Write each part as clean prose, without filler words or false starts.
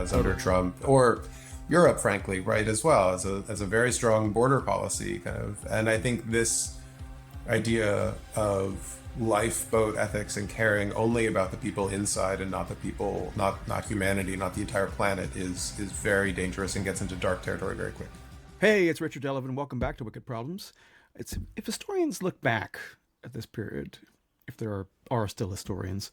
has under Trump, or Europe, frankly, right, as well, as a very strong border policy kind of. And I think this idea of lifeboat ethics and caring only about the people inside and not the people, not humanity, not the entire planet is very dangerous and gets into dark territory very quick. Hey, it's Richard Delavan. Welcome back to Wicked Problems. If historians look back at this period, if there are still historians,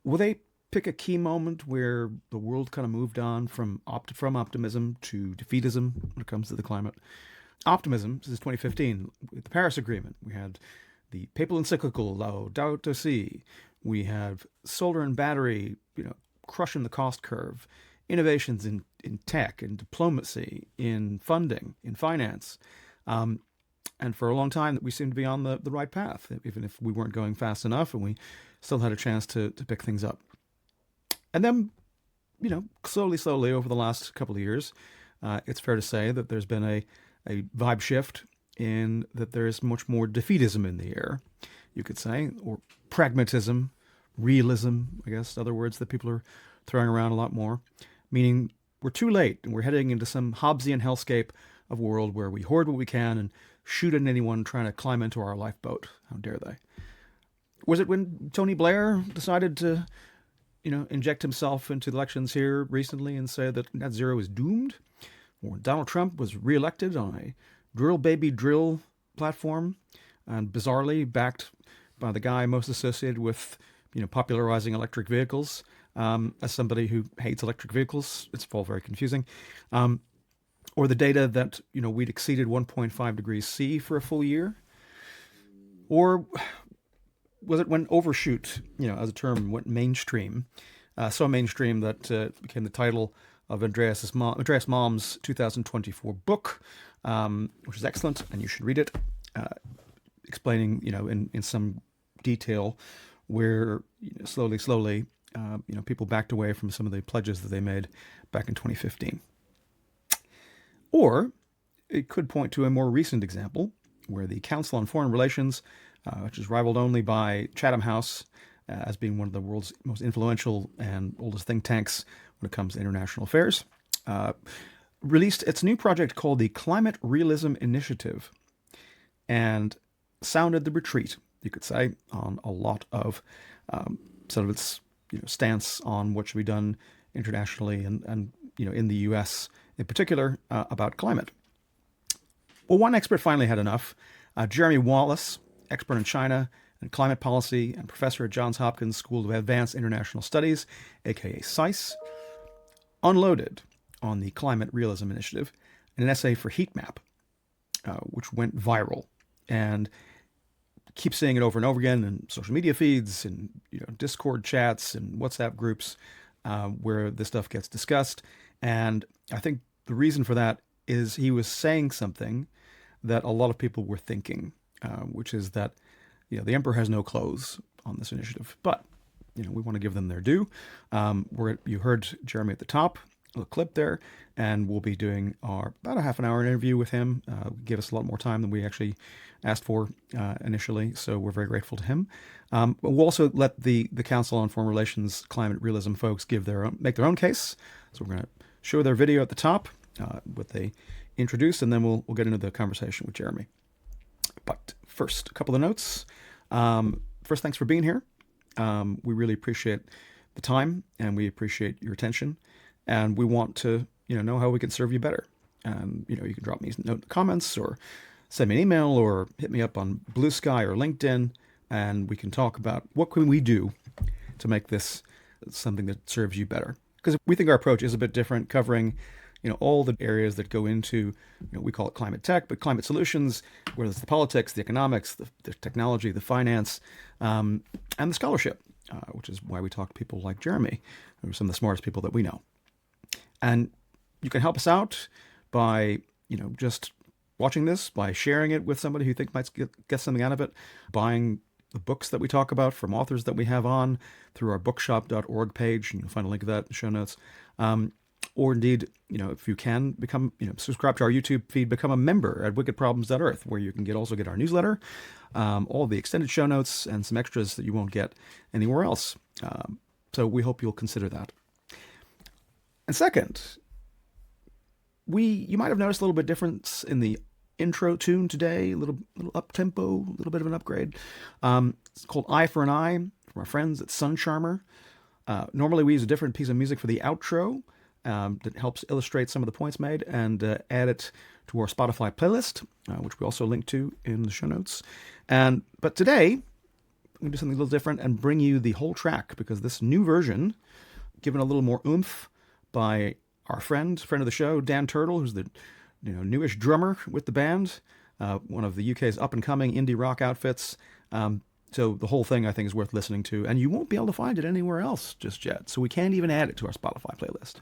will they pick a key moment where the world kind of moved on from optimism to defeatism when it comes to the climate? Optimism, this is 2015, with the Paris Agreement. We had the papal encyclical Laudato Si. We have solar and battery, crushing the cost curve. Innovations in tech, in diplomacy, in funding, in finance. And for a long time, we seemed to be on the right path, even if we weren't going fast enough and we still had a chance to pick things up. And then, slowly over the last couple of years, it's fair to say that there's been a vibe shift in that there's much more defeatism in the air, you could say, or pragmatism, realism, I guess, other words that people are throwing around a lot more, meaning we're too late and we're heading into some Hobbesian hellscape of a world where we hoard what we can and shoot at anyone trying to climb into our lifeboat. How dare they? Was it when Tony Blair decided to, inject himself into elections here recently and say that net zero is doomed? Or when Donald Trump was reelected on a drill baby drill platform and bizarrely backed by the guy most associated with, popularizing electric vehicles. As somebody who hates electric vehicles, it's all very confusing. Or the data that, we'd exceeded 1.5 degrees C for a full year. Or was it when overshoot, as a term, went mainstream, so mainstream that became the title of Andreas Malm's 2024 book, which is excellent, and you should read it, explaining, in some detail where slowly, people backed away from some of the pledges that they made back in 2015. Or it could point to a more recent example where the Council on Foreign Relations, which is rivaled only by Chatham House as being one of the world's most influential and oldest think tanks when it comes to international affairs, released its new project called the Climate Realism Initiative and sounded the retreat, you could say, on a lot of sort of its stance on what should be done internationally and in the U.S. in particular about climate. Well, one expert finally had enough. Jeremy Wallace, expert in China and climate policy and professor at Johns Hopkins School of Advanced International Studies, aka SAIS, unloaded on the Climate Realism Initiative in an essay for Heatmap, which went viral, and keep seeing it over and over again in social media feeds and Discord chats and WhatsApp groups where this stuff gets discussed. And I think the reason for that is he was saying something that a lot of people were thinking, which is that the emperor has no clothes on this initiative, but we want to give them their due. You heard Jeremy at the top, a little clip there, and we'll be doing about a half an hour interview with him. Give us a lot more time than we actually asked for initially, so we're very grateful to him. But we'll also let the Council on Foreign Relations Climate Realism folks make their own case. So we're going to show their video at the top, what they introduce, and then we'll get into the conversation with Jeremy. But first, a couple of notes. First, thanks for being here. We really appreciate the time, and we appreciate your attention, and we want to know how we can serve you better. And you can drop me a note in the comments, or send me an email, or hit me up on Blue Sky or LinkedIn, and we can talk about what can we do to make this something that serves you better. Because we think our approach is a bit different, covering all the areas that go into, we call it climate tech, but climate solutions, whether it's the politics, the economics, the technology, the finance, and the scholarship, which is why we talk to people like Jeremy, who are some of the smartest people that we know. And you can help us out by, just watching this, by sharing it with somebody who you think might get something out of it, buying the books that we talk about from authors that we have on through our bookshop.org page, and you'll find a link to that in the show notes. Or indeed, if you can become, subscribe to our YouTube feed, become a member at wickedproblems.earth, where you can also get our newsletter, all the extended show notes, and some extras that you won't get anywhere else. So we hope you'll consider that. And second, you might have noticed a little bit difference in the intro tune today, a little up tempo, a little bit of an upgrade. It's called Eye for an Eye from our friends at Sun Charmer. Normally we use a different piece of music for the outro that helps illustrate some of the points made, and add it to our Spotify playlist, which we also link to in the show notes. But today, I'm going to do something a little different and bring you the whole track, because this new version, given a little more oomph by our friend of the show, Dan Turtle, who's the newish drummer with the band, one of the UK's up-and-coming indie rock outfits. So the whole thing, I think, is worth listening to, and you won't be able to find it anywhere else just yet. So we can't even add it to our Spotify playlist.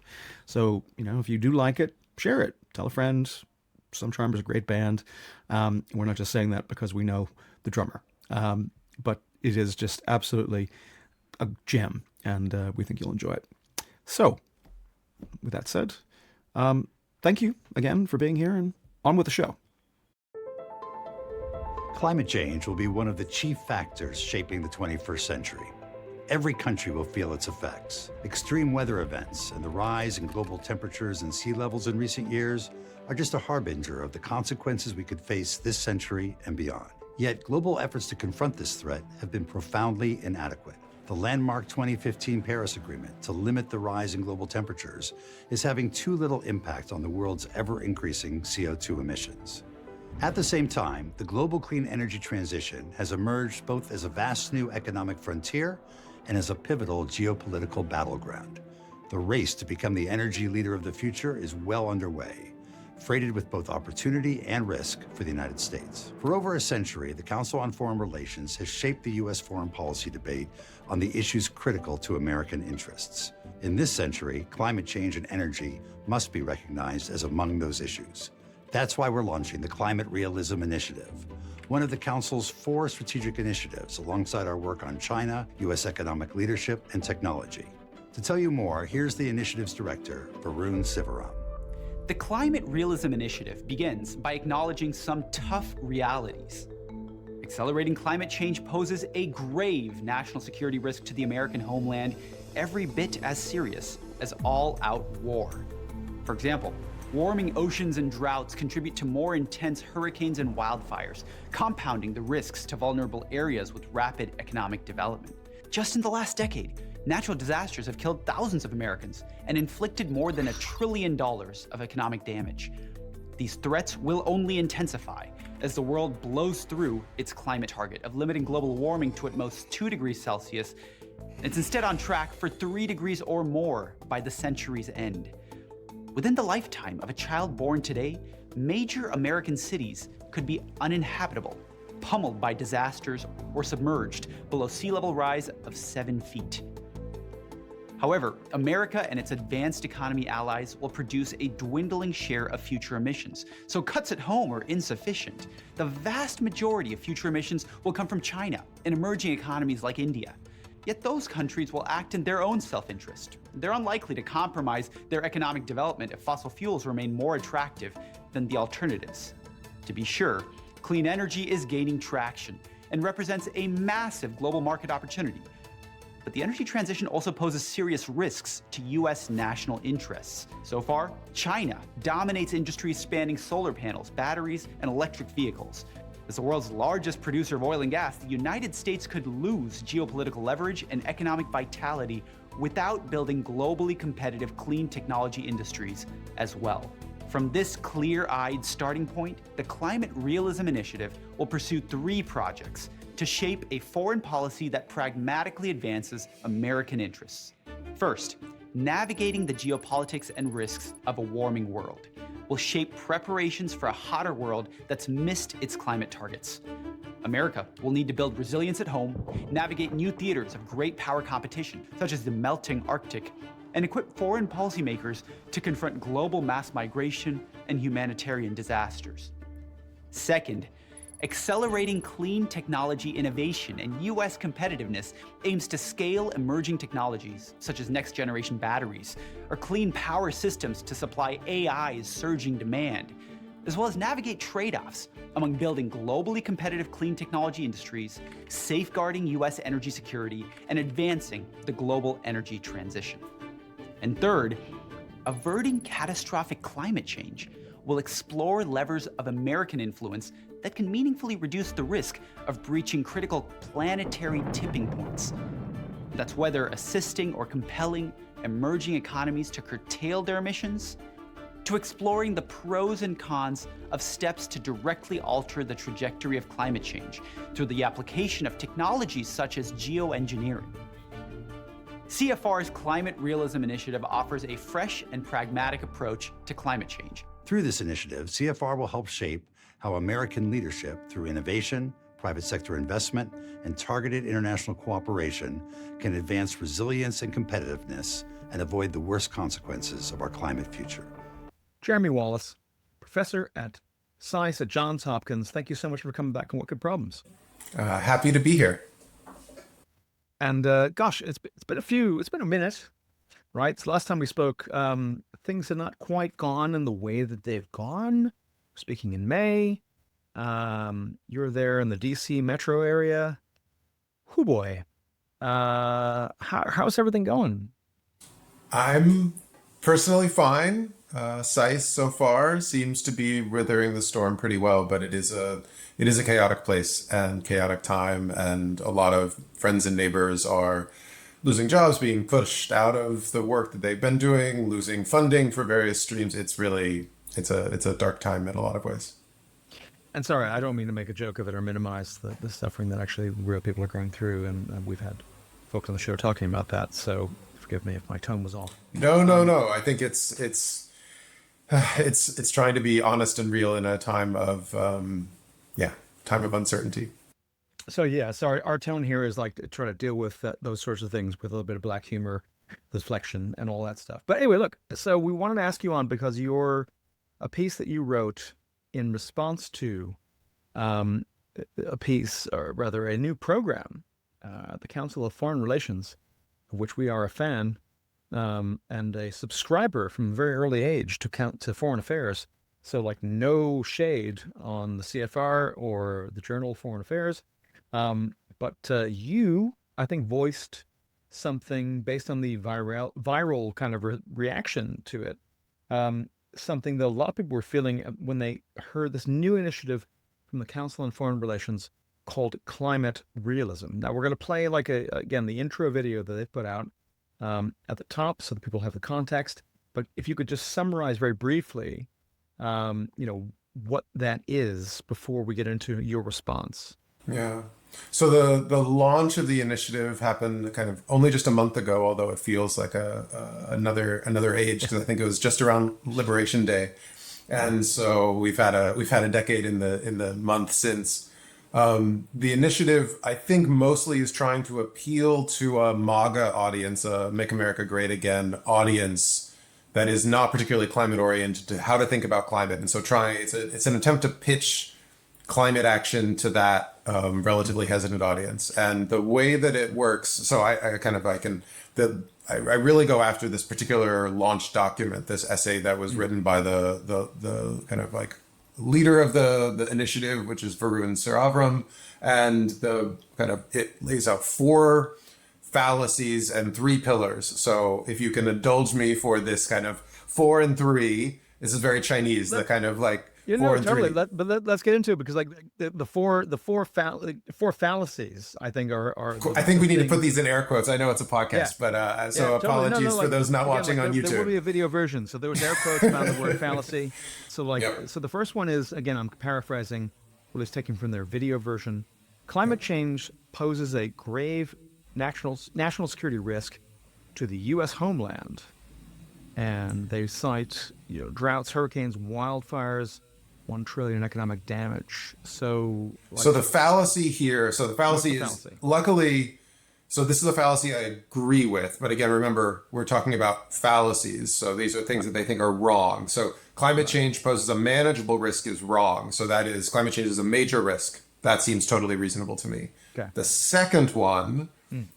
So, if you do like it, share it. Tell a friend. Sun Charmer's a great band. We're not just saying that because we know the drummer. But it is just absolutely a gem, and we think you'll enjoy it. So, with that said, thank you again for being here, and on with the show. Climate change will be one of the chief factors shaping the 21st century. Every country will feel its effects. Extreme weather events and the rise in global temperatures and sea levels in recent years are just a harbinger of the consequences we could face this century and beyond. Yet global efforts to confront this threat have been profoundly inadequate. The landmark 2015 Paris Agreement to limit the rise in global temperatures is having too little impact on the world's ever-increasing CO2 emissions. At the same time, the global clean energy transition has emerged both as a vast new economic frontier and as a pivotal geopolitical battleground. The race to become the energy leader of the future is well underway, freighted with both opportunity and risk for the United States. For over a century, the Council on Foreign Relations has shaped the U.S. foreign policy debate on the issues critical to American interests. In this century, climate change and energy must be recognized as among those issues. That's why we're launching the Climate Realism Initiative, one of the Council's 4 strategic initiatives alongside our work on China, U.S. economic leadership, and technology. To tell you more, here's the initiative's director, Varun Sivaram. The Climate Realism Initiative begins by acknowledging some tough realities. Accelerating climate change poses a grave national security risk to the American homeland, every bit as serious as all-out war. For example, warming oceans and droughts contribute to more intense hurricanes and wildfires, compounding the risks to vulnerable areas with rapid economic development. Just in the last decade, natural disasters have killed thousands of Americans and inflicted more than $1 trillion of economic damage. These threats will only intensify as the world blows through its climate target of limiting global warming to at most 2 degrees Celsius. It's instead on track for 3 degrees or more by the century's end. Within the lifetime of a child born today, major American cities could be uninhabitable, pummeled by disasters, or submerged below sea level rise of 7 feet. However, America and its advanced economy allies will produce a dwindling share of future emissions, so cuts at home are insufficient. The vast majority of future emissions will come from China and emerging economies like India. Yet those countries will act in their own self-interest. They're unlikely to compromise their economic development if fossil fuels remain more attractive than the alternatives. To be sure, clean energy is gaining traction and represents a massive global market opportunity. But the energy transition also poses serious risks to U.S. national interests. So far, China dominates industries spanning solar panels, batteries, and electric vehicles. As the world's largest producer of oil and gas, the United States could lose geopolitical leverage and economic vitality without building globally competitive clean technology industries as well. From this clear-eyed starting point, the Climate Realism Initiative will pursue 3 projects to shape a foreign policy that pragmatically advances American interests. First, navigating the geopolitics and risks of a warming world will shape preparations for a hotter world that's missed its climate targets. America will need to build resilience at home, navigate new theaters of great power competition, such as the melting Arctic, and equip foreign policymakers to confront global mass migration and humanitarian disasters. Second, accelerating clean technology innovation and U.S. competitiveness aims to scale emerging technologies, such as next-generation batteries, or clean power systems to supply AI's surging demand, as well as navigate trade-offs among building globally competitive clean technology industries, safeguarding U.S. energy security, and advancing the global energy transition. And third, Averting catastrophic climate change will explore levers of American influence that can meaningfully reduce the risk of breaching critical planetary tipping points. That's whether assisting or compelling emerging economies to curtail their emissions, to exploring the pros and cons of steps to directly alter the trajectory of climate change through the application of technologies such as geoengineering. CFR's Climate Realism initiative offers a fresh and pragmatic approach to climate change. Through this initiative, CFR will help shape how American leadership, through innovation, private sector investment, and targeted international cooperation, can advance resilience and competitiveness and avoid the worst consequences of our climate future. Jeremy Wallace, professor at SAIS at Johns Hopkins, thank you so much for coming back on What Good Problems. Happy to be here. And gosh, it's been a minute, right? So last time we spoke, things had not quite gone in the way that they've gone. Speaking in May, you're there in the DC metro area. Hoo boy, how's everything going? I'm personally fine. SAIS so far seems to be weathering the storm pretty well, but it is a chaotic place and chaotic time, and a lot of friends and neighbors are losing jobs, being pushed out of the work that they've been doing, losing funding for various streams. It's a dark time in a lot of ways. And sorry, I don't mean to make a joke of it or minimize the suffering that actually real people are going through, and we've had folks on the show talking about that, so forgive me if my tone was off. No. I think it's trying to be honest and real in a time of time of uncertainty. So our tone here is like to try to deal with those sorts of things with a little bit of black humor, deflection, and all that stuff. But anyway, look, so we wanted to ask you on because you're a piece that you wrote in response to a piece, or rather a new program, the Council of Foreign Relations, of which we are a fan and a subscriber from a very early age to Foreign Affairs. So like no shade on the CFR or the Journal of Foreign Affairs. But you, I think, voiced something based on the viral kind of reaction to it. Something that a lot of people were feeling when they heard this new initiative from the Council on Foreign Relations called Climate Realism. Now we're going to play again, the intro video that they've put out at the top so that people have the context. But if you could just summarize very briefly, what that is before we get into your response. Yeah. So the launch of the initiative happened kind of only just a month ago, although it feels like another age, because I think it was just around Liberation Day, and so we've had a decade in the month since. The initiative, I think, mostly is trying to appeal to a MAGA audience, a Make America Great Again audience that is not particularly climate oriented to how to think about climate, and so it's an attempt to pitch climate action to that relatively hesitant audience. And the way that it works, so I really go after this particular launch document, this essay that was written by the kind of like leader of the initiative, which is Varun Siravram, and it lays out 4 fallacies and 3 pillars. So if you can indulge me for this kind of 4 and 3, this is very Chinese, the kind of like. Totally. Let's get into it, because like the four fallacies, I think are. I think we need to put these in air quotes. I know it's a podcast, but apologies for those not watching on YouTube. There will be a video version, so there was air quotes around the word fallacy. So so the first one is, again, I'm paraphrasing what is taken from their video version. Climate change poses a grave national security risk to the U.S. homeland, and they cite droughts, hurricanes, wildfires. 1 trillion economic damage. So the fallacy here, is luckily, so this is a fallacy I agree with, but again, remember, we're talking about fallacies. So these are things that they think are wrong. So climate change poses a manageable risk is wrong. So that is, climate change is a major risk. That seems totally reasonable to me. Okay. The second one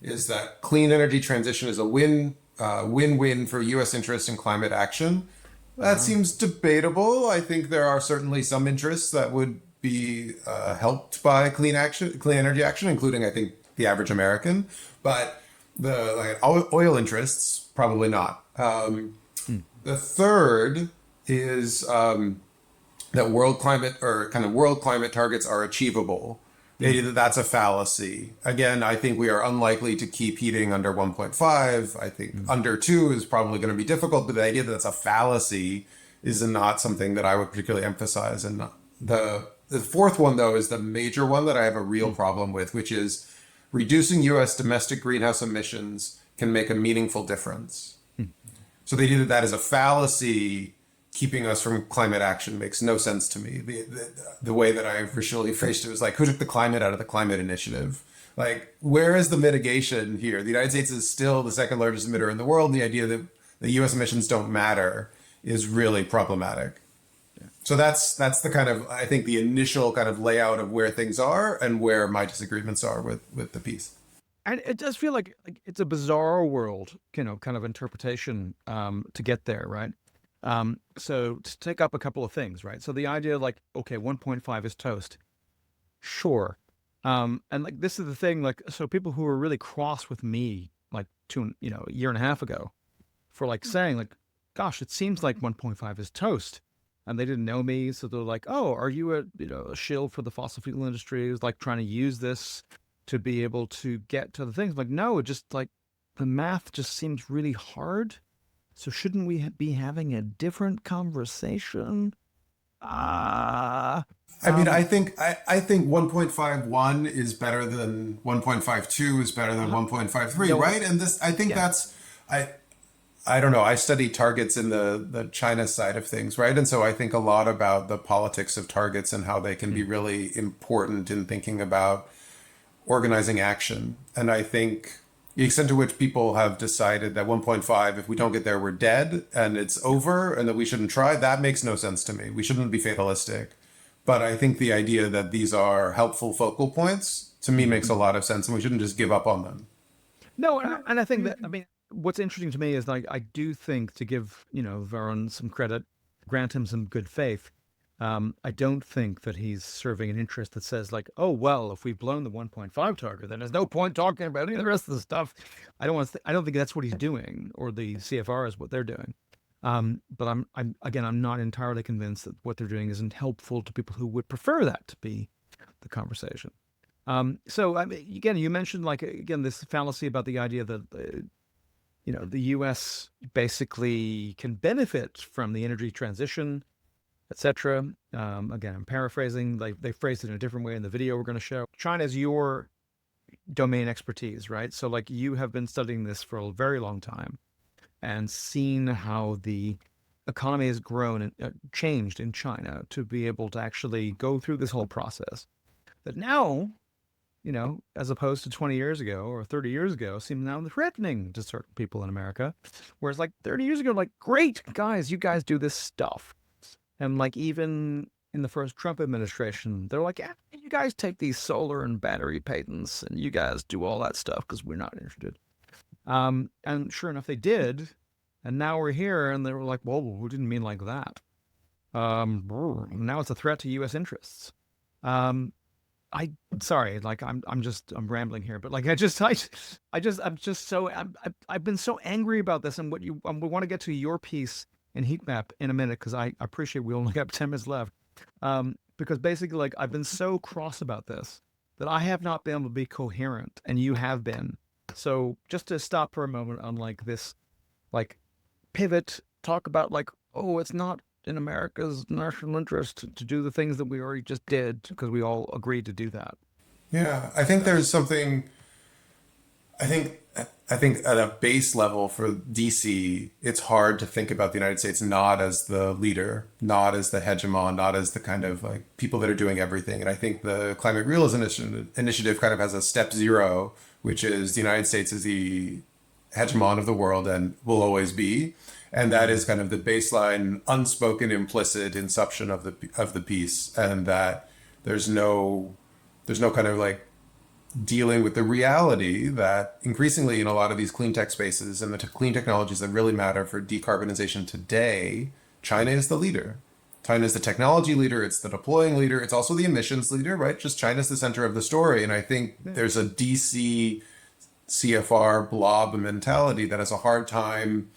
is that clean energy transition is a win-win for U.S. interest in climate action. That seems debatable. I think there are certainly some interests that would be helped by clean energy action, including, I think, the average American. But the oil interests, probably not. The third is that world climate targets are achievable. The idea that that's a fallacy. Again, I think we are unlikely to keep heating under 1.5. I think under 2 is probably going to be difficult, but the idea that that's a fallacy is not something that I would particularly emphasize. And the fourth one, though, is the major one that I have a real problem with, which is reducing U.S. domestic greenhouse emissions can make a meaningful difference. So the idea that that is a fallacy keeping us from climate action makes no sense to me. The way that I officially phrased it was like, who took the climate out of the climate initiative? Like, where is the mitigation here? The United States is still the second largest emitter in the world. And the idea that the U.S. emissions don't matter is really problematic. Yeah. So that's the kind of, I think, the initial kind of layout of where things are and where my disagreements are with the piece. And it does feel like it's a bizarre world, kind of interpretation to get there, right? So to take up a couple of things, right? So the idea like, okay, 1.5 is toast. Sure. And like, this is the thing, like, so people who were really cross with me, like a year and a half ago for like saying like, gosh, it seems like 1.5 is toast. And they didn't know me. So they're like, oh, are you a shill for the fossil fuel industry? Is like trying to use this to be able to get to the things. Like, no, it just like the math just seems really hard. So shouldn't we be having a different conversation? I mean, I think 1.51 is better than 1.52 is better than 1.53, right? And this, I think that's, I don't know. I study targets in the China side of things, right? And so I think a lot about the politics of targets and how they can be really important in thinking about organizing action. And I think the extent to which people have decided that 1.5, if we don't get there, we're dead and it's over and that we shouldn't try, that makes no sense to me. We shouldn't be fatalistic. But I think the idea that these are helpful focal points, to me, makes a lot of sense, and we shouldn't just give up on them. No, and I think that, I mean, what's interesting to me is like, I do think, to give, Varun some credit, grant him some good faith, I don't think that he's serving an interest that says like, oh, well, if we've blown the 1.5 target, then there's no point talking about any of the rest of the stuff. I don't think that's what he's doing, or the CFR is what they're doing. But I'm not entirely convinced that what they're doing isn't helpful to people who would prefer that to be the conversation. So I mean, again, you mentioned like, again, this fallacy about the idea that, the U.S. basically can benefit from the energy transition, etc. Again, I'm paraphrasing. They phrased it in a different way in the video we're going to show. China is your domain expertise, right? So like, you have been studying this for a very long time and seen how the economy has grown and changed in China to be able to actually go through this whole process. That now, as opposed to 20 years ago or 30 years ago, seems now threatening to certain people in America. Whereas like 30 years ago, like, great, guys, you guys do this stuff. And like, even in the first Trump administration, they're like, yeah, you guys take these solar and battery patents and you guys do all that stuff because we're not interested. And sure enough, they did. And now we're here and they were like, well, we didn't mean like that. Now it's a threat to U.S. interests. Sorry, like I'm rambling here, but like I've been so angry about this, and we want to get to your piece in Heatmap in a minute, because I appreciate we only got 10 minutes left. Because basically, like, I've been so cross about this that I have not been able to be coherent, and you have been. So just to stop for a moment on like this, like, pivot, talk about like, oh, it's not in America's national interest to do the things that we already just did because we all agreed to do that. Yeah, I think there's something, I think at a base level for DC, it's hard to think about the United States not as the leader, not as the hegemon, not as the kind of like people that are doing everything. And I think the Climate Realism initiative kind of has a step zero, which is the United States is the hegemon of the world and will always be. And that is kind of the baseline, unspoken, implicit inception of the piece, and that there's no kind of like dealing with the reality that increasingly in a lot of these clean tech spaces and the clean technologies that really matter for decarbonization today, China is the leader. China is the technology leader. It's the deploying leader. It's also the emissions leader, right? Just China's the center of the story. And I think there's a DC CFR blob mentality that has a hard time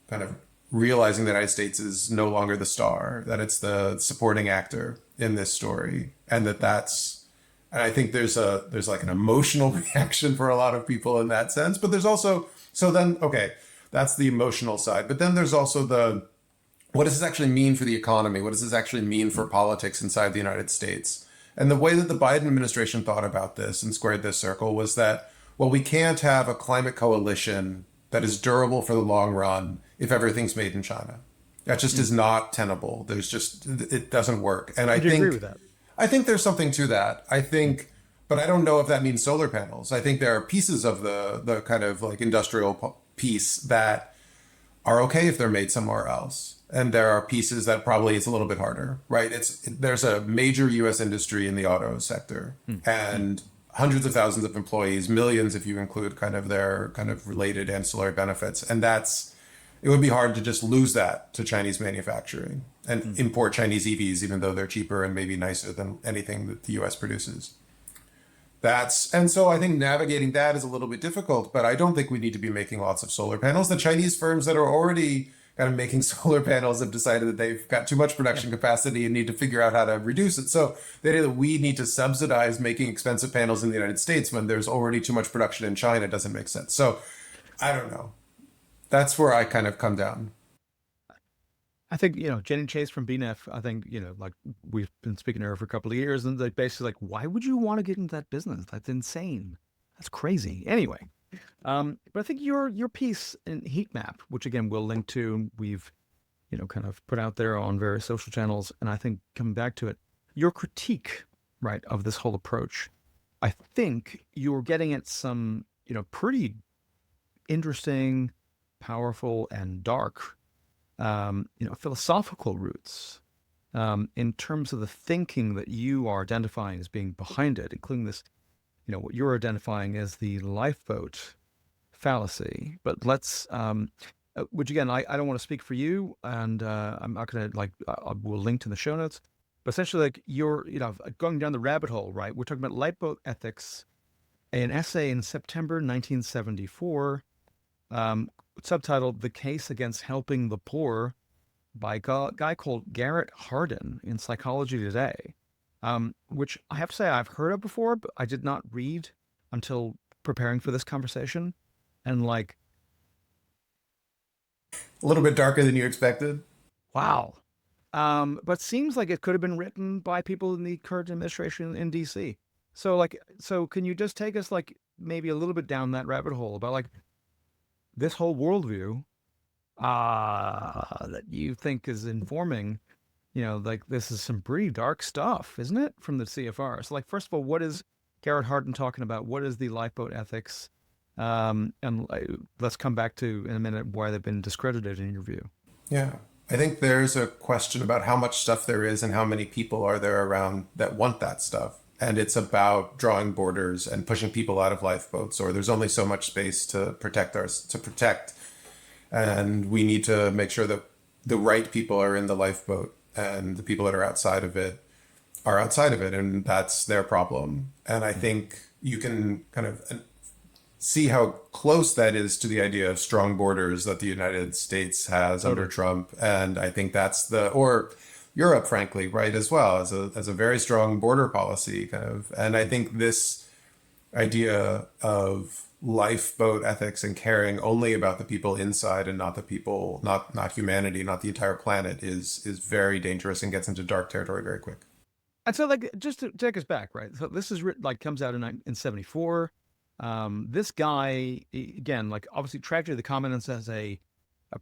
kind of realizing the United States is no longer the star, that it's the supporting actor in this story, and and I think there's like an emotional reaction for a lot of people in that sense, but there's also, so then, okay, that's the emotional side, but then there's also what does this actually mean for the economy? What does this actually mean for politics inside the United States? And the way that the Biden administration thought about this and squared this circle was that, well, we can't have a climate coalition that is durable for the long run if everything's made in China. That just is not tenable. It doesn't work. And I agree with that. I think there's something to that. But I don't know if that means solar panels. I think there are pieces of the kind of like industrial piece that are okay if they're made somewhere else. And there are pieces that probably it's a little bit harder, right? There's a major U.S. industry in the auto sector and hundreds of thousands of employees, millions if you include kind of their kind of related ancillary benefits. And it would be hard to just lose that to Chinese manufacturing and import Chinese EVs, even though they're cheaper and maybe nicer than anything that the U.S. produces. And so I think navigating that is a little bit difficult, but I don't think we need to be making lots of solar panels. The Chinese firms that are already kind of making solar panels have decided that they've got too much production capacity and need to figure out how to reduce it. So the idea that we need to subsidize making expensive panels in the United States when there's already too much production in China doesn't make sense. So I don't know. That's where I kind of come down. I think, Jenny Chase from BNEF, I think, like we've been speaking to her for a couple of years, and they basically like, why would you want to get into that business? That's insane. That's crazy. Anyway, but I think your piece in Heatmap, which again we'll link to, we've kind of put out there on various social channels, and I think coming back to it, your critique, right, of this whole approach, I think you're getting at some pretty interesting, powerful, and dark philosophical roots in terms of the thinking that you are identifying as being behind it, including this, what you're identifying as the lifeboat fallacy. But let's, which again, I don't want to speak for you, and I'm not going to we'll link to the show notes. But essentially, like you're, going down the rabbit hole, right? We're talking about Lifeboat Ethics, an essay in September 1974, subtitled "The Case Against Helping the Poor" by a guy called Garrett Hardin in Psychology Today, which I have to say I've heard of before, but I did not read until preparing for this conversation. And like, a little bit darker than you expected. Wow. But seems like it could have been written by people in the current administration in DC. So can you just take us like maybe a little bit down that rabbit hole about like this whole worldview that you think is informing, like this is some pretty dark stuff, isn't it, from the CFR? So like, first of all, what is Garrett Hardin talking about? What is the Lifeboat Ethics? And let's come back to in a minute why they've been discredited in your view. Yeah. I think there's a question about how much stuff there is and how many people are there around that want that stuff. And it's about drawing borders and pushing people out of lifeboats, or there's only so much space to protect. And we need to make sure that the right people are in the lifeboat and the people that are outside of it are outside of it. And that's their problem. And I think you can kind of see how close that is to the idea of strong borders that the United States has under Trump. And I think that's or Europe, frankly, right, as well, as a very strong border policy kind of. And I think this idea of lifeboat ethics and caring only about the people inside and not the people, not humanity, not the entire planet is very dangerous and gets into dark territory very quick. And so like, just to take us back, right? So this is comes out in 74. This guy, again, like obviously Tragedy of the Commons has a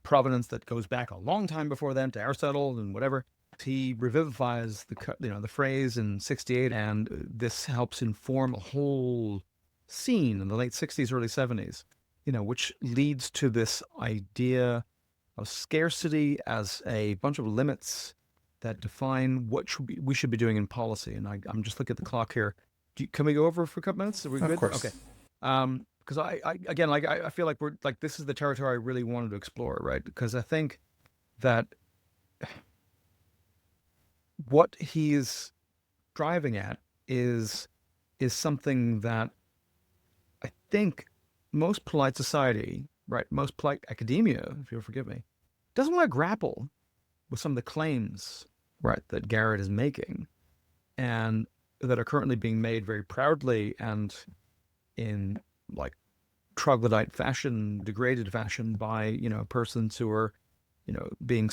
provenance that goes back a long time before then to Aristotle and whatever. He revivifies the phrase in 68, and this helps inform a whole scene in the late 60s, early 70s, which leads to this idea of scarcity as a bunch of limits that define what we should be doing in policy. And I'm just looking at the clock here. Can we go over for a couple minutes? Are we good? Of course. Okay. Because I feel like we're like, this is the territory I really wanted to explore, right? Because I think that what he's driving at is something that I think most polite society, right, most polite academia, if you'll forgive me, doesn't want to grapple with some of the claims, right, that Garrett is making and that are currently being made very proudly and in like troglodyte fashion, degraded fashion by, persons who are, being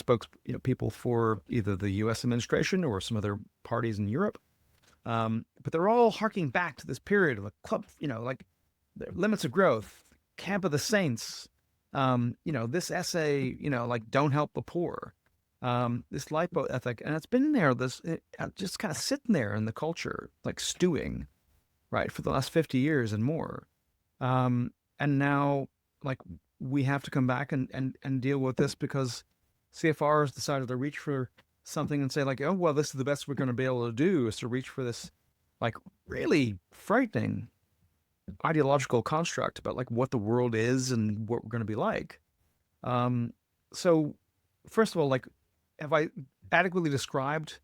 people for either the U.S. administration or some other parties in Europe. But they're all harking back to this period of a club, like the limits of growth, Camp of the Saints, this essay, like don't help the poor, this lifeboat ethic. And it's been there, just kind of sitting there in the culture, like stewing, right, for the last 50 years and more. And now, like, we have to come back and deal with this because CFR has decided to reach for something and say, like, oh, well, this is the best we're going to be able to do, is to reach for this, like, really frightening ideological construct about, like, what the world is and what we're going to be like. So, first of all, like, have I adequately described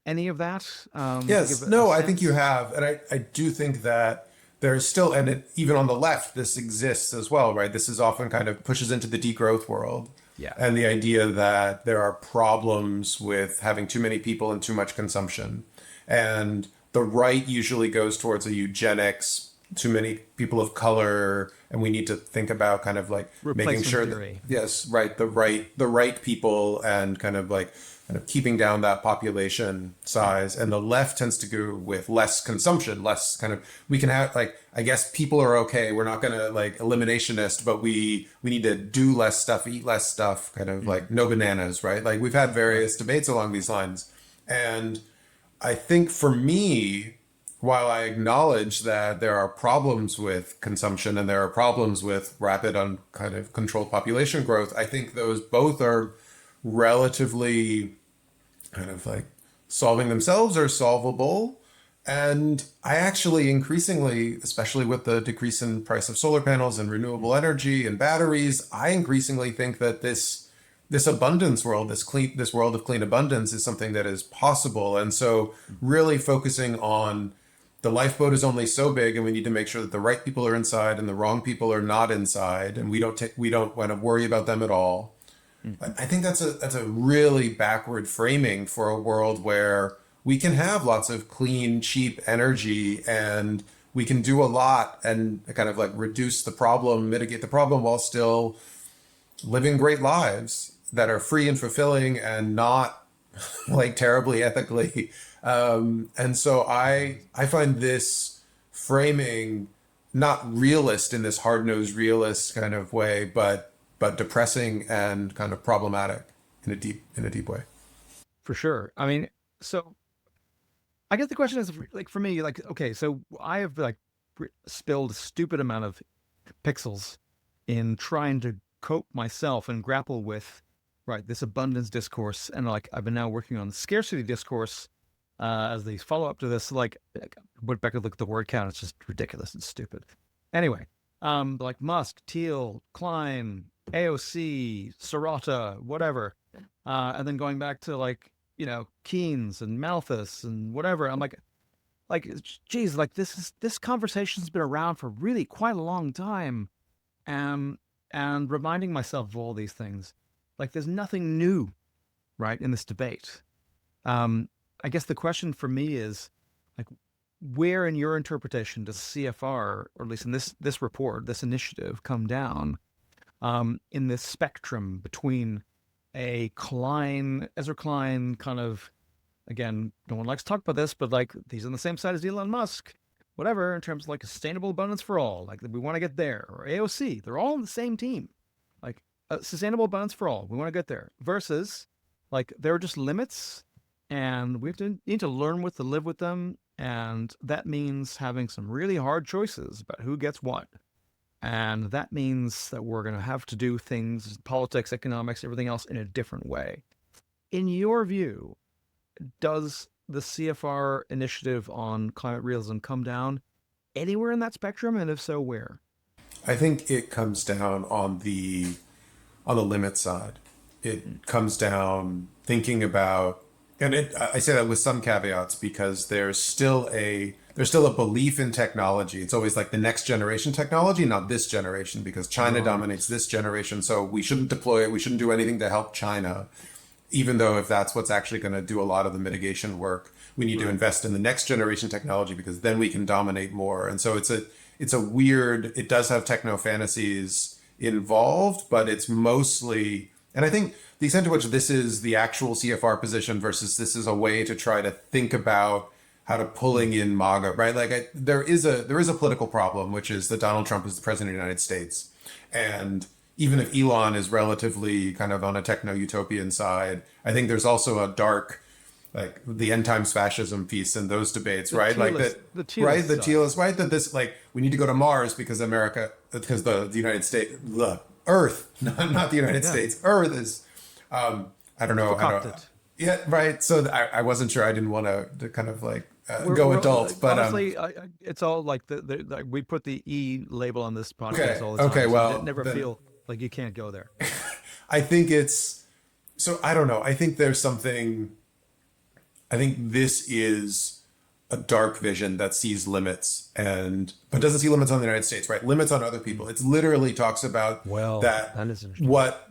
any of that? Yes. No, I think you have. And I do think that there's still, even on the left, this exists as well, right? This is often kind of pushes into the degrowth world. Yeah. And the idea that there are problems with having too many people and too much consumption. And the right usually goes towards a eugenics, too many people of color, and we need to think about kind of like making sure theory. That, yes, right, the right people and kind of keeping down that population size. And the left tends to go with less consumption, less kind of, we can have, like, I guess people are okay. We're not going to like eliminationist, but we need to do less stuff, eat less stuff, kind of like no bananas, right? Like we've had various debates along these lines. And I think for me, while I acknowledge that there are problems with consumption and there are problems with rapid kind of controlled population growth, I think those both are relatively kind of like solving themselves or solvable. And I actually increasingly, especially with the decrease in price of solar panels and renewable energy and batteries, I increasingly think that this abundance world, this world of clean abundance is something that is possible. And so really focusing on the lifeboat is only so big, and we need to make sure that the right people are inside and the wrong people are not inside, and we don't want to worry about them at all. I think that's a really backward framing for a world where we can have lots of clean, cheap energy, and we can do a lot and kind of like reduce the problem, mitigate the problem, while still living great lives that are free and fulfilling and not like terribly ethically. And so I find this framing not realist in this hard-nosed realist kind of way, but depressing and kind of problematic in a deep way. For sure. I mean, so I guess the question is, like, for me, like, okay, so I have like spilled a stupid amount of pixels in trying to cope myself and grapple with, right, this abundance discourse. And like, I've been now working on the scarcity discourse as the follow-up to this. Like, went back and look at the word count. It's just ridiculous and stupid. Anyway, like Musk, Thiel, Klein, AOC, Serrata, whatever. And then going back to like, Keynes and Malthus and whatever. I'm like, geez, like this conversation's been around for really quite a long time. And reminding myself of all these things, like there's nothing new, right, in this debate. I guess the question for me is, like, where in your interpretation does CFR, or at least in this report, this initiative, come down in this spectrum between a Ezra Klein kind of, again, no one likes to talk about this, but like he's on the same side as Elon Musk, whatever, in terms of like a sustainable abundance for all, like we want to get there, or AOC, they're all on the same team, like sustainable abundance for all, we want to get there, versus like there are just limits and we need to learn to live with them. And that means having some really hard choices about who gets what. And that means that we're going to have to do things, politics, economics, everything else, in a different way. In your view, does the CFR initiative on climate realism come down anywhere in that spectrum? And if so, where? I think it comes down on the limit side. It comes down thinking about, and I say that with some caveats, because there's still a there's still a belief in technology. It's always like the next generation technology, not this generation, because China dominates this generation. So we shouldn't deploy it. We shouldn't do anything to help China, even though if that's what's actually going to do a lot of the mitigation work, we need to invest in the next generation technology because then we can dominate more. And so it's a weird, it does have techno fantasies involved, but it's mostly, and I think the extent to which this is the actual CFR position versus this is a way to try to think about how to pulling in MAGA, right? Like there is a political problem, which is that Donald Trump is the president of the United States. And even if Elon is relatively kind of on a techno-utopian side, I think there's also a dark, like the end times fascism piece in those debates, right? Like that, the tealist, right? That this, like, we need to go to Mars because the United States, the Earth, not the United States, Earth is, I don't know. Yeah, right. So I wasn't sure. I didn't want to kind of like go adult, but honestly, it's all like we put the E label on this podcast all the time. Okay, well, so never feel like you can't go there. I think so I don't know. I think there's something. I think this is a dark vision that sees limits but doesn't see limits on the United States, right? Limits on other people. It literally talks about that is what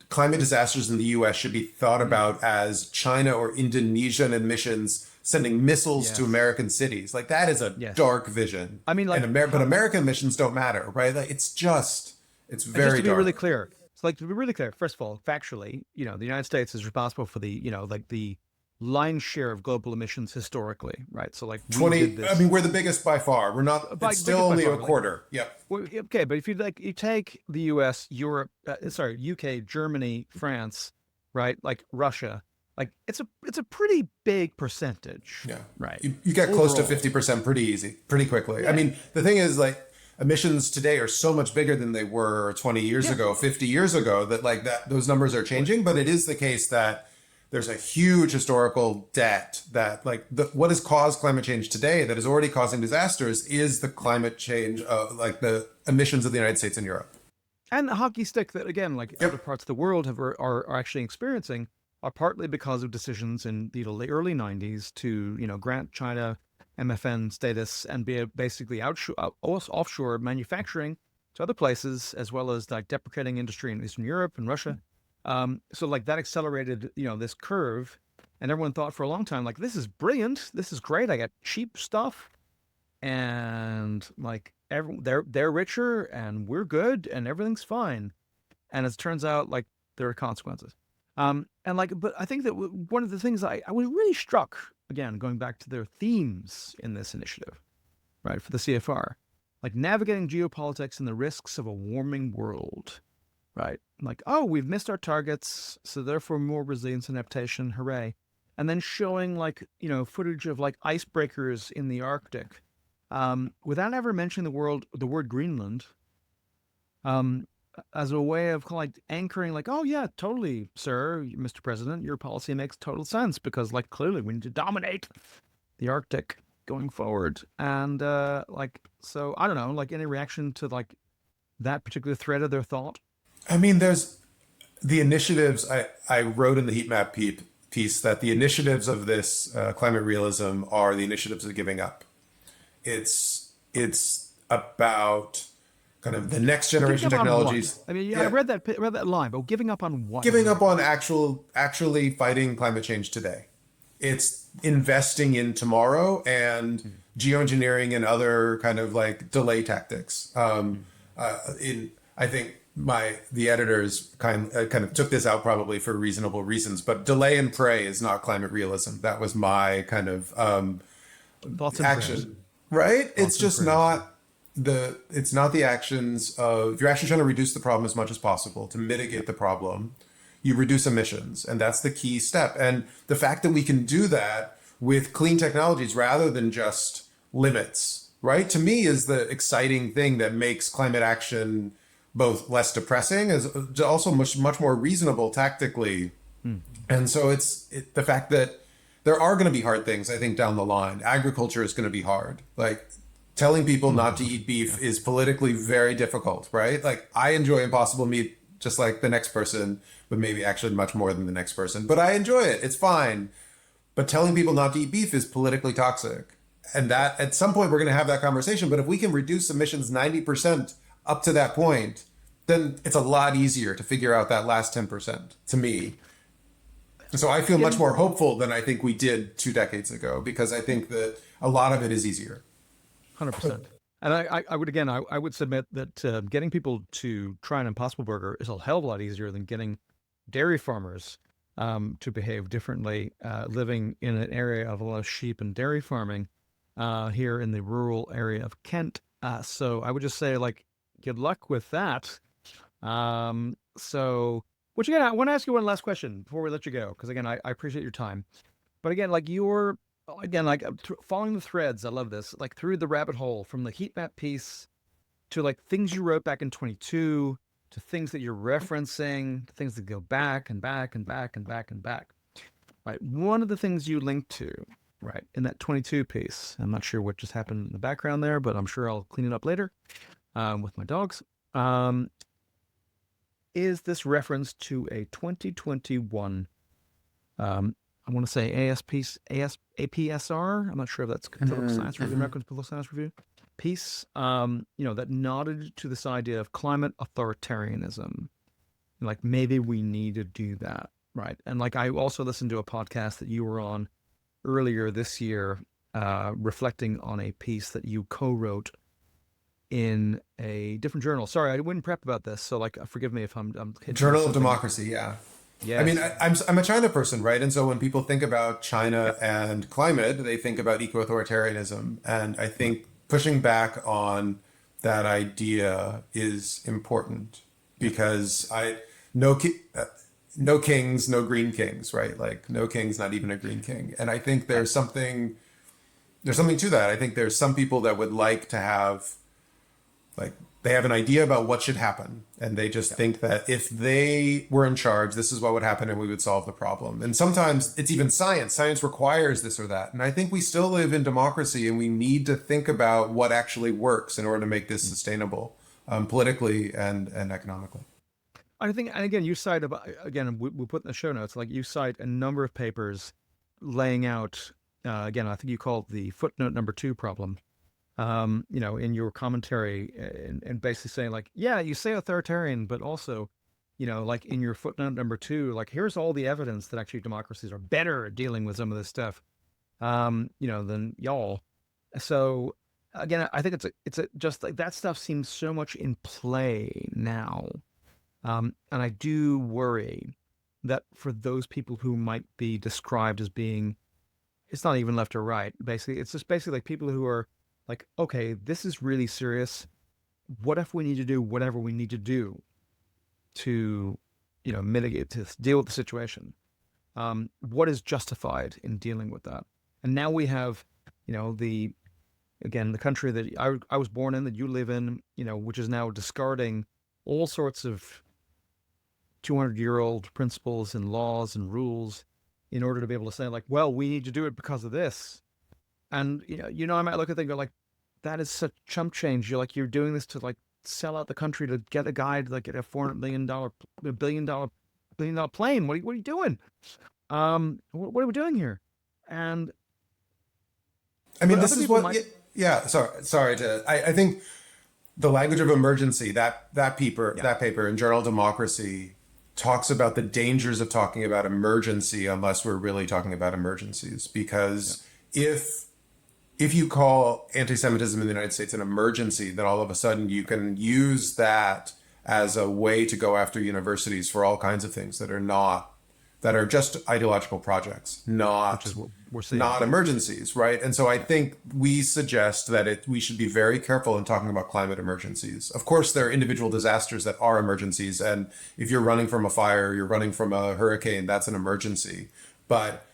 climate disasters in the U.S. should be thought about as China or Indonesian admissions sending missiles to American cities. Like that is a dark vision. I mean, like, but American missions don't matter, right? Like it's very just to be dark. really clear. It's like to be really clear. First of all, factually, the United States is responsible for the the lion's share of global emissions historically, right? So like 20. I mean, we're the biggest by far. We're not. It's still only a quarter. Yep. Well, okay, but if you take the U.S., Europe, UK, Germany, France, right? Like Russia, like it's a pretty big percentage. Yeah. Right. You get close to 50% pretty quickly. Yeah. I mean, the thing is, like, emissions today are so much bigger than they were 20 years ago, 50 years ago, that those numbers are changing. But it is the case that there's a huge historical debt that what has caused climate change today that is already causing disasters is the climate change of the emissions of the United States and Europe. And the hockey stick that, again, other parts of the world are actually experiencing are partly because of decisions in the early 90s to, grant China MFN status and be basically offshore manufacturing to other places, as well as deprecating industry in Eastern Europe and Russia. So that accelerated, this curve, and everyone thought for a long time, this is brilliant. This is great. I got cheap stuff and they're richer and we're good and everything's fine. And as it turns out, there are consequences. But I think that one of the things I was really struck, again, going back to their themes in this initiative, right, for the CFR, navigating geopolitics and the risks of a warming world. Right. We've missed our targets, so therefore more resilience and adaptation, hooray. And then showing footage of icebreakers in the Arctic, without ever mentioning the word Greenland, as a way of anchoring oh yeah, totally, sir, Mr. President, your policy makes total sense because clearly we need to dominate the Arctic going forward. And so I don't know, any reaction to that particular thread of their thought? I mean, there's the initiatives. I wrote in the Heatmap piece that the initiatives of this climate realism are the initiatives of giving up. It's about kind of the next generation technologies. I mean, I read that line, but giving up on what? Giving up on actually fighting climate change today. It's investing in tomorrow and geoengineering and other kind of delay tactics. I think the editors kind of took this out probably for reasonable reasons, but delay and pray is not climate realism. That was my kind of thoughts and action, prayers. Right? It's just not the actions of, if you're actually trying to reduce the problem as much as possible to mitigate the problem, you reduce emissions, and that's the key step. And the fact that we can do that with clean technologies rather than just limits, right, to me is the exciting thing that makes climate action both less depressing as also much more reasonable tactically. And so it's the fact that there are going to be hard things, I think, down the line. Agriculture is going to be hard. Telling people not to eat beef is politically very difficult, right? I enjoy Impossible meat just like the next person, but maybe actually much more than the next person. But I enjoy it. It's fine. But telling people not to eat beef is politically toxic. And that at some point we're going to have that conversation. But if we can reduce emissions 90% up to that point, then it's a lot easier to figure out that last 10% to me. So I feel much more hopeful than I think we did 2 decades ago, because I think that a lot of it is easier. 100%. And I would submit that getting people to try an Impossible Burger is a hell of a lot easier than getting dairy farmers to behave differently, living in an area of a lot of sheep and dairy farming here in the rural area of Kent. So I would just say, like, good luck with that. So, which again, I want to ask you one last question before we let you go, because again, I appreciate your time. But again, like following the threads, I love this, like through the rabbit hole from the Heatmap piece to like things you wrote back in 22 to things that you're referencing, to things that go back and back and back and back and back. Right. One of the things you linked to, right, in that 22 piece, I'm not sure what just happened in the background there, but I'm sure I'll clean it up later with my dogs. Is this reference to a 2021, I want to say APSR. I'm not sure if that's Political Science Review, American Political Science Review piece, that nodded to this idea of climate authoritarianism. Like, maybe we need to do that, right? And like, I also listened to a podcast that you were on earlier this year, reflecting on a piece that you co-wrote in a different journal. Sorry, I wouldn't prep about this, so like, forgive me if I'm Journal of Democracy, yeah. Yes. I mean, I'm a China person, right? And so when people think about China and climate, they think about eco-authoritarianism. And I think pushing back on that idea is important, because no kings, no green kings, right? Like, no kings, not even a green king. And I think there's something to that. I think there's some people that would like to have, like, they have an idea about what should happen, and they just think that if they were in charge, this is what would happen and we would solve the problem. And sometimes it's even science. Science requires this or that. And I think we still live in democracy, and we need to think about what actually works in order to make this sustainable, politically and economically. I think, and again, you cite, again, we'll put in the show notes, like, you cite a number of papers laying out, again, I think you call it the footnote number 2 problem. In your commentary, and basically saying, like, yeah, you say authoritarian, but also, like in your footnote number 2, like, here's all the evidence that actually democracies are better at dealing with some of this stuff, than y'all. So again, I think it's just like that stuff seems so much in play now. And I do worry that for those people who might be described as being, it's not even left or right, basically, it's just basically like people who are like, okay, this is really serious. What if we need to do whatever we need to do to, mitigate this, deal with the situation? What is justified in dealing with that? And now we have, the country that I was born in, that you live in, which is now discarding all sorts of 200-year-old principles and laws and rules in order to be able to say, like, well, we need to do it because of this. And, I might look at it and go, like, that is such chump change. You're doing this to, like, sell out the country to get a guy to, like, get a $400 billion plane. What are you doing? What are we doing here? And I mean, this is what, sorry to, I think the language of emergency, that paper in Journal of Democracy talks about the dangers of talking about emergency unless we're really talking about emergencies. Because if you call anti-Semitism in the United States an emergency, then all of a sudden you can use that as a way to go after universities for all kinds of things that are just ideological projects, not emergencies, right? And so I think we suggest that we should be very careful in talking about climate emergencies. Of course, there are individual disasters that are emergencies, and if you're running from a fire, you're running from a hurricane, that's an emergency. But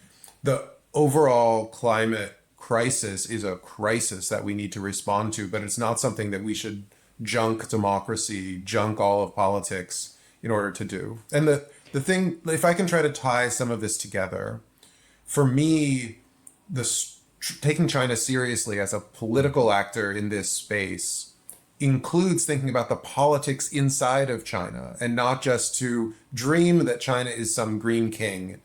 the overall climate crisis is a crisis that we need to respond to, but it's not something that we should junk democracy, junk all of politics in order to do. And the thing, if I can try to tie some of this together, for me, taking China seriously as a political actor in this space includes thinking about the politics inside of China, and not just to dream that China is some green king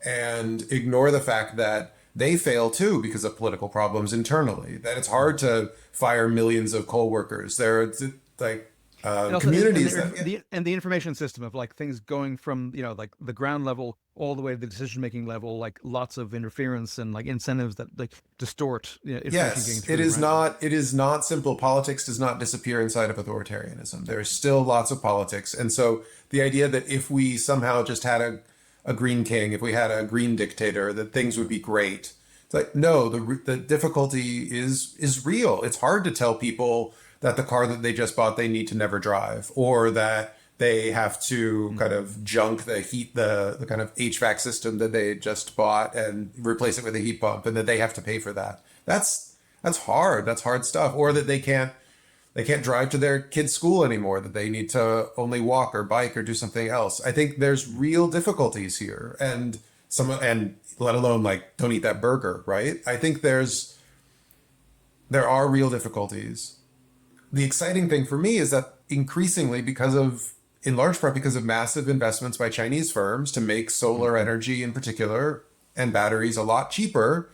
and ignore the fact that they fail too because of political problems internally, that it's hard to fire millions of coal workers. There are like And also, communities the information system of like things going from, you know, like the ground level all the way to the decision making level, like lots of interference and like incentives that like distort, you know, information getting Yes, through, it is not simple. Politics does not disappear inside of authoritarianism. There is still lots of politics. And so the idea that if we somehow just had a green king, if we had a green dictator, that things would be great. It's like, no, the difficulty is real. It's hard to tell people that the car that they just bought, they need to never drive, or that they have to kind of junk the kind of HVAC system that they just bought and replace it with a heat pump, and that they have to pay for that. That's hard. That's hard stuff. Or that they can't drive to their kids' school anymore, that they need to only walk or bike or do something else. I think there's real difficulties here, and let alone like don't eat that burger, right? I think there are real difficulties. The exciting thing for me is that increasingly, in large part because of massive investments by Chinese firms to make solar energy in particular and batteries a lot cheaper,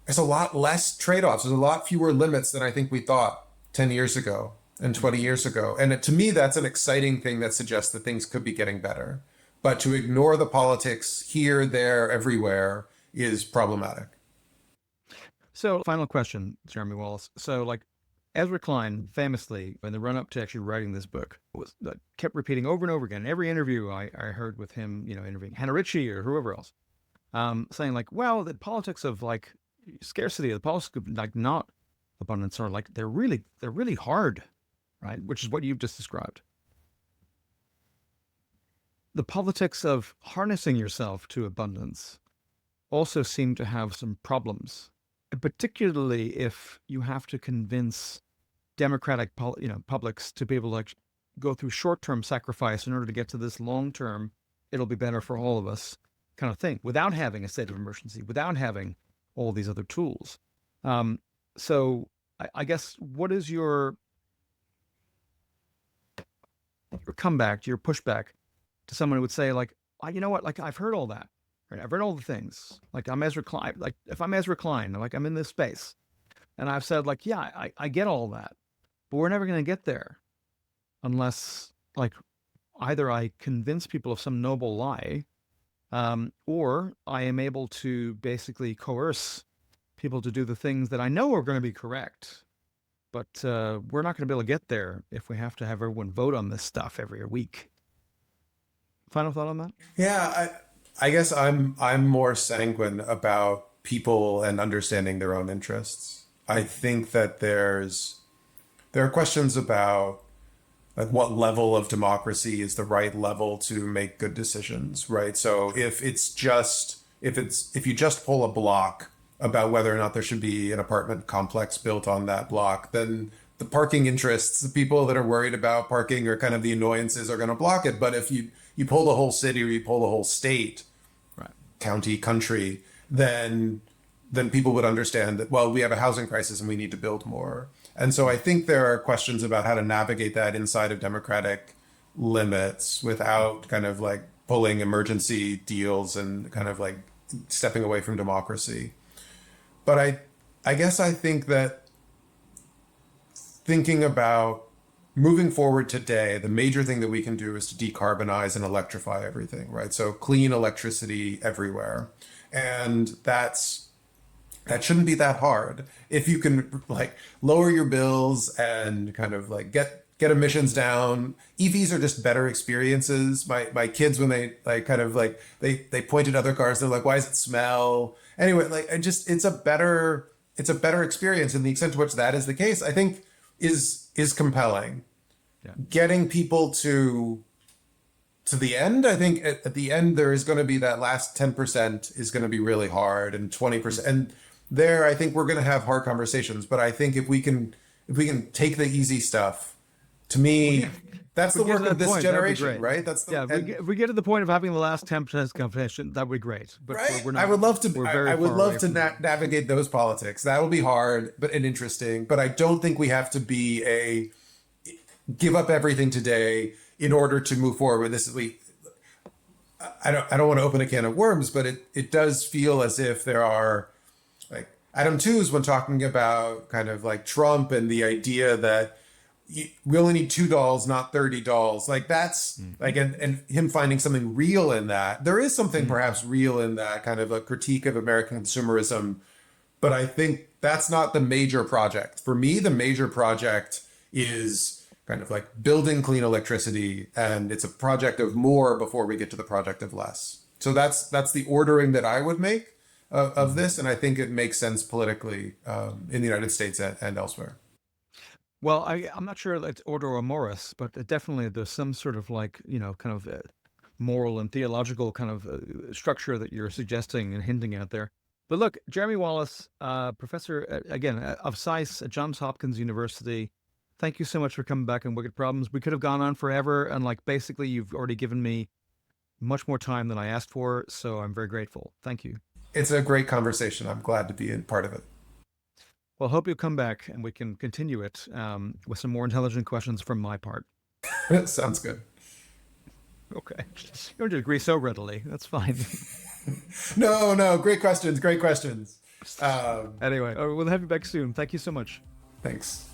there's a lot less trade-offs. There's a lot fewer limits than I think we thought 10 years ago and 20 years ago. And to me, that's an exciting thing that suggests that things could be getting better. But to ignore the politics here, there, everywhere is problematic. So final question, Jeremy Wallace. So like, Ezra Klein famously, in the run-up to actually writing this book, kept repeating over and over again, in every interview I heard with him, you know, interviewing Hannah Ritchie or whoever else, saying like, well, the politics of like scarcity, the politics of like not abundance are like, they're really hard, right? Which is what you've just described. The politics of harnessing yourself to abundance also seem to have some problems, particularly if you have to convince democratic, publics to be able to like go through short-term sacrifice in order to get to this long-term, it'll be better for all of us kind of thing, without having a state of emergency, without having all these other tools. So I guess what is your comeback, your pushback to someone who would say like, you know what, like I've heard all that. Right? I've read all the things. Like I'm Ezra Klein. Like if I'm Ezra Klein, like I'm in this space, and I've said like, yeah, I get all that, but we're never going to get there unless like either I convince people of some noble lie, or I am able to basically coerce people to do the things that I know are going to be correct, but we're not going to be able to get there if we have to have everyone vote on this stuff every week. Final thought on that? Yeah, I guess I'm more sanguine about people and understanding their own interests. I think that there are questions about like what level of democracy is the right level to make good decisions, right? So if you just pull a block about whether or not there should be an apartment complex built on that block, then the parking interests, the people that are worried about parking or kind of the annoyances are going to block it. But if you pull the whole city or you pull the whole state, right, county, country, then people would understand that, well, we have a housing crisis and we need to build more. And so I think there are questions about how to navigate that inside of democratic limits without kind of like pulling emergency deals and kind of like stepping away from democracy. But I guess I think that thinking about moving forward today, the major thing that we can do is to decarbonize and electrify everything, right? So clean electricity everywhere. And that shouldn't be that hard. If you can like lower your bills and kind of like get emissions down. EVs are just better experiences. My kids, when they like kind of like they point at other cars, they're like, why does it smell? Anyway, like it's a better experience, and the extent to which that is the case, I think is compelling. Yeah. Getting people to the end, I think at the end there is going to be that last 10% is going to be really hard, and 20%, and there I think we're going to have hard conversations. But I think if we can take the easy stuff, to me, that's the work of this generation, right? That's if we get to the point of having the last 10% conversation, that would be great. But right? we're not, I would love to navigate those politics. That will be hard, and interesting. But I don't think we have to be give up everything today in order to move forward with this. I don't want to open a can of worms, but it does feel as if there are, like, Adam Tooze, when talking about kind of like Trump and the idea that we only need $2, not $30. Like that's like, and him finding something real in that. There is something perhaps real in that kind of a critique of American consumerism, but I think that's not the major project. For me, the major project is kind of like building clean electricity, and it's a project of more before we get to the project of less. So that's the ordering that I would make of this, and I think it makes sense politically in the United States and elsewhere. Well, I'm not sure it's order or morris, but definitely there's some sort of like, kind of moral and theological kind of structure that you're suggesting and hinting at there. But look, Jeremy Wallace, professor, again, of SAIS at Johns Hopkins University, thank you so much for coming back on Wicked Problems. We could have gone on forever, and like basically you've already given me much more time than I asked for, so I'm very grateful. Thank you. It's a great conversation. I'm glad to be a part of it. Well, hope you'll come back and we can continue it with some more intelligent questions from my part. Sounds good. Okay. You don't agree so readily. That's fine. No. Great questions. Anyway, we'll have you back soon. Thank you so much. Thanks.